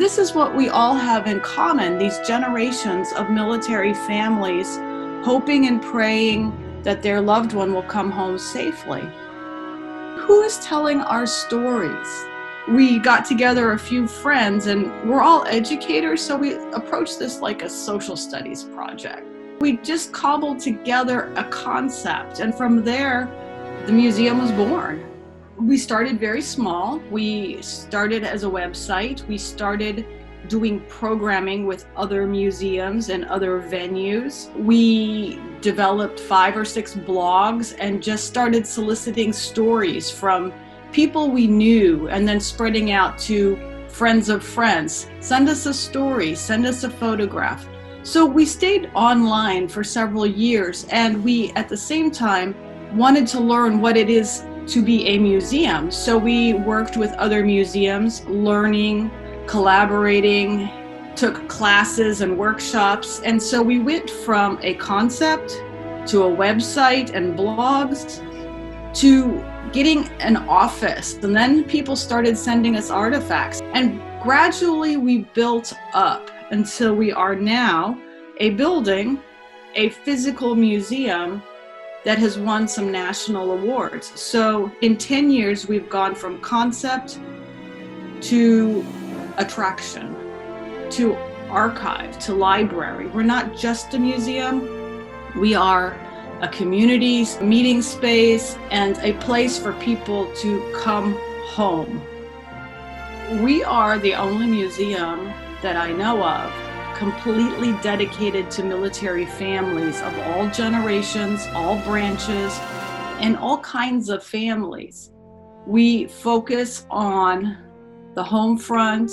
This is what we all have in common, these generations of military families hoping and praying that their loved one will come home safely. Who is telling our stories? We got together a few friends, and we're all educators, so we approached this like a social studies project. We just cobbled together a concept, and from there, the museum was born. We started very small. We started as a website. We started doing programming with other museums and other venues. We developed 5 or 6 blogs and just started soliciting stories from people we knew and then spreading out to friends of friends. Send us a story, send us a photograph. So we stayed online for several years, and we, at the same time, wanted to learn what it is to be a museum. So we worked with other museums, learning, collaborating, took classes and workshops. And so we went from a concept to a website and blogs to getting an office. And then people started sending us artifacts. And gradually we built up until we are now a building, a physical museum that has won some national awards. So in 10 years, we've gone from concept to attraction, to archive, to library. We're not just a museum. We are a community meeting space and a place for people to come home. We are the only museum that I know of completely dedicated to military families of all generations, all branches, and all kinds of families. We focus on the home front,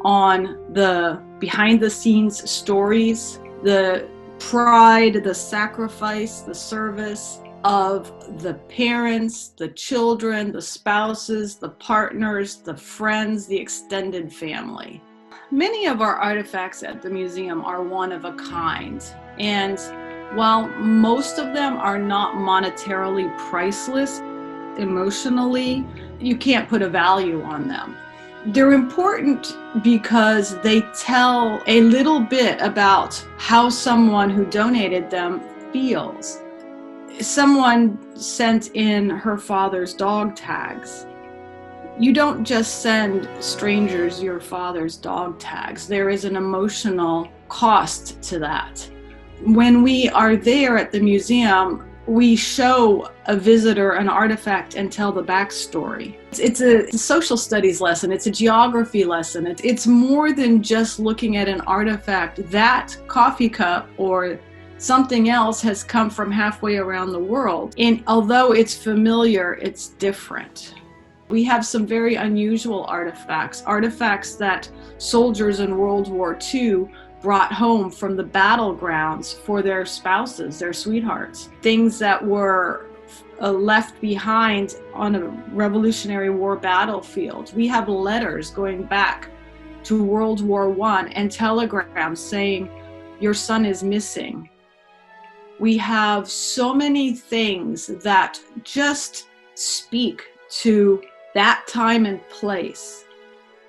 on the behind the scenes stories, the pride, the sacrifice, the service of the parents, the children, the spouses, the partners, the friends, the extended family. Many of our artifacts at the museum are one of a kind, and while most of them are not monetarily priceless, emotionally, you can't put a value on them. They're important because they tell a little bit about how someone who donated them feels. Someone sent in her father's dog tags. You don't just send strangers your father's dog tags. There is an emotional cost to that. When we are there at the museum, we show a visitor an artifact and tell the backstory. It's a social studies lesson. It's a geography lesson. It's more than just looking at an artifact. That coffee cup or something else has come from halfway around the world. And although it's familiar, it's different. We have some very unusual artifacts that soldiers in World War II brought home from the battlegrounds for their spouses, their sweethearts. Things that were left behind on a Revolutionary War battlefield. We have letters going back to World War I and telegrams saying, "Your son is missing." We have so many things that just speak to that time and place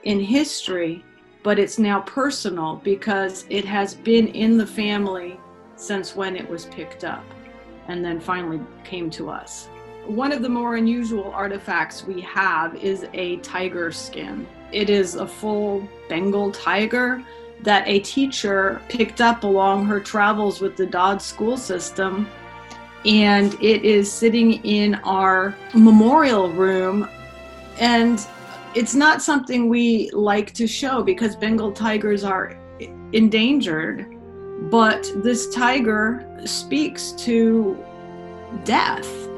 in history, but it's now personal because it has been in the family since when it was picked up and then finally came to us. One of the more unusual artifacts we have is a tiger skin. It is a full Bengal tiger that a teacher picked up along her travels with the Dodd school system, and it is sitting in our memorial room. And it's not something we like to show because Bengal tigers are endangered, but this tiger speaks to death.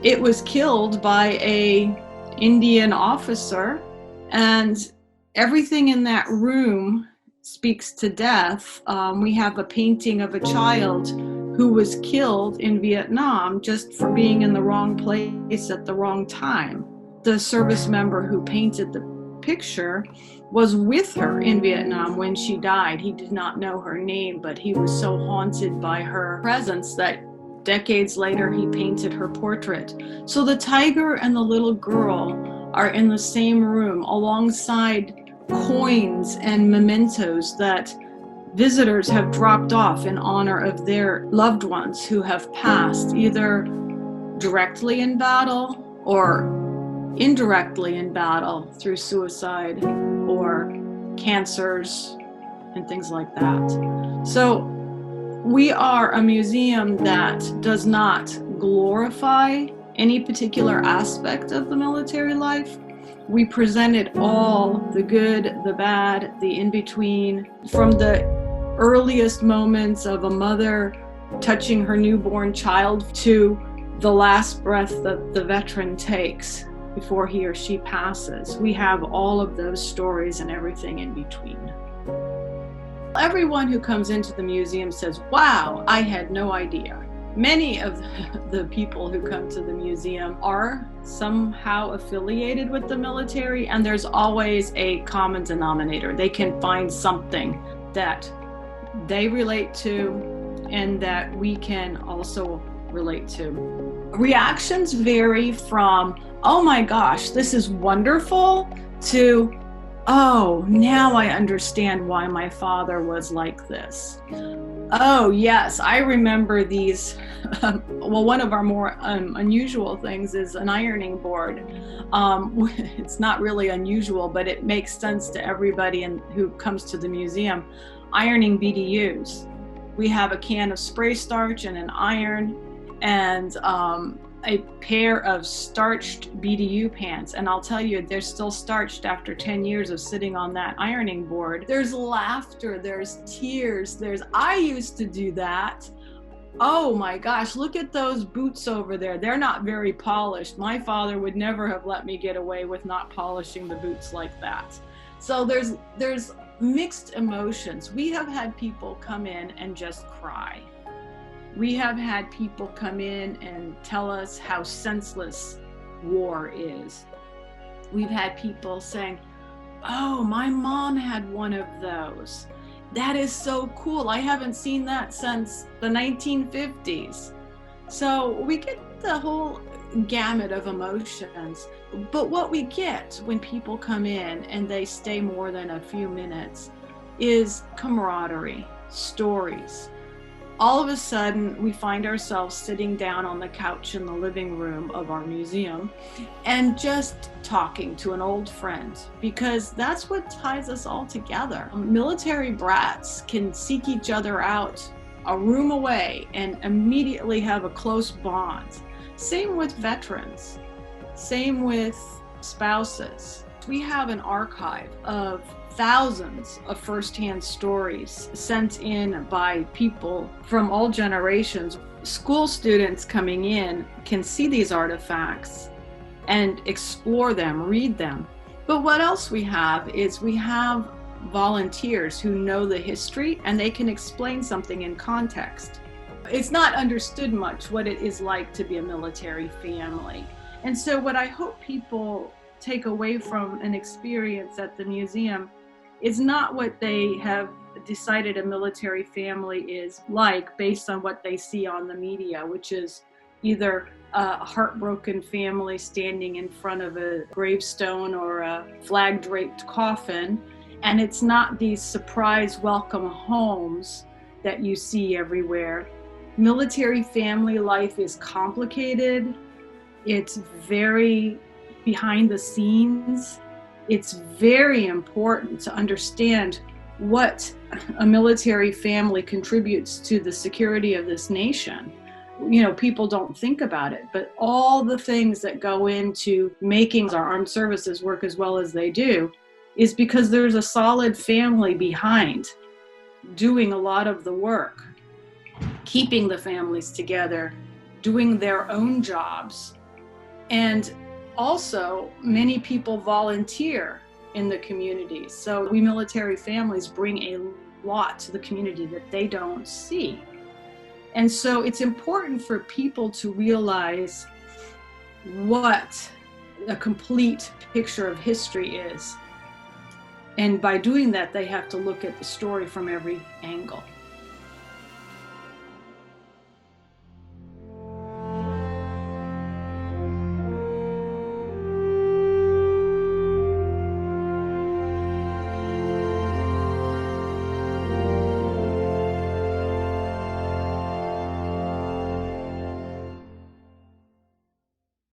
It was killed by an Indian officer, and everything in that room speaks to death. We have a painting of a child who was killed in Vietnam just for being in the wrong place at the wrong time. The service member who painted the picture was with her in Vietnam when she died. He did not know her name, but he was so haunted by her presence that decades later he painted her portrait. So the tiger and the little girl are in the same room alongside coins and mementos that visitors have dropped off in honor of their loved ones who have passed, either directly in battle or indirectly in battle through suicide or cancers and things like that. So we are a museum that does not glorify any particular aspect of the military life. We presented all the good, the bad, the in-between, from the earliest moments of a mother touching her newborn child to the last breath that the veteran takes before he or she passes. We have all of those stories and everything in between. Everyone who comes into the museum says, wow, I had no idea. Many of the people who come to the museum are somehow affiliated with the military, and there's always a common denominator. They can find something that they relate to and that we can also relate to. Reactions vary from, oh my gosh, this is wonderful, to, oh, now I understand why my father was like this. Oh, yes, I remember these. Well, one of our more unusual things is an ironing board. It's not really unusual, but it makes sense to everybody who comes to the museum. Ironing BDUs. We have a can of spray starch and an iron and a pair of starched BDU pants. And I'll tell you, they're still starched after 10 years of sitting on that ironing board. There's laughter, there's tears, I used to do that. Oh my gosh, look at those boots over there. They're not very polished. My father would never have let me get away with not polishing the boots like that. So there's mixed emotions. We have had people come in and just cry. We have had people come in and tell us how senseless war is. We've had people saying, oh, my mom had one of those. That is so cool. I haven't seen that since the 1950s. So we get the whole gamut of emotions. But what we get when people come in and they stay more than a few minutes is camaraderie, stories. All of a sudden, we find ourselves sitting down on the couch in the living room of our museum and just talking to an old friend, because that's what ties us all together. Military brats can seek each other out a room away and immediately have a close bond. Same with veterans, same with spouses. We have an archive of thousands of firsthand stories sent in by people from all generations. School students coming in can see these artifacts and explore them, read them. But what else we have is we have volunteers who know the history and they can explain something in context. It's not understood much what it is like to be a military family. And so what I hope people take away from an experience at the museum is not what they have decided a military family is like based on what they see on the media, which is either a heartbroken family standing in front of a gravestone or a flag-draped coffin. And it's not these surprise welcome homes that you see everywhere. Military family life is complicated. It's very behind the scenes. It's very important to understand what a military family contributes to the security of this nation. You know, people don't think about it, but all the things that go into making our armed services work as well as they do is because there's a solid family behind doing a lot of the work, keeping the families together, doing their own jobs. And also, many people volunteer in the community. So we military families bring a lot to the community that they don't see. And so it's important for people to realize what a complete picture of history is. And by doing that, they have to look at the story from every angle.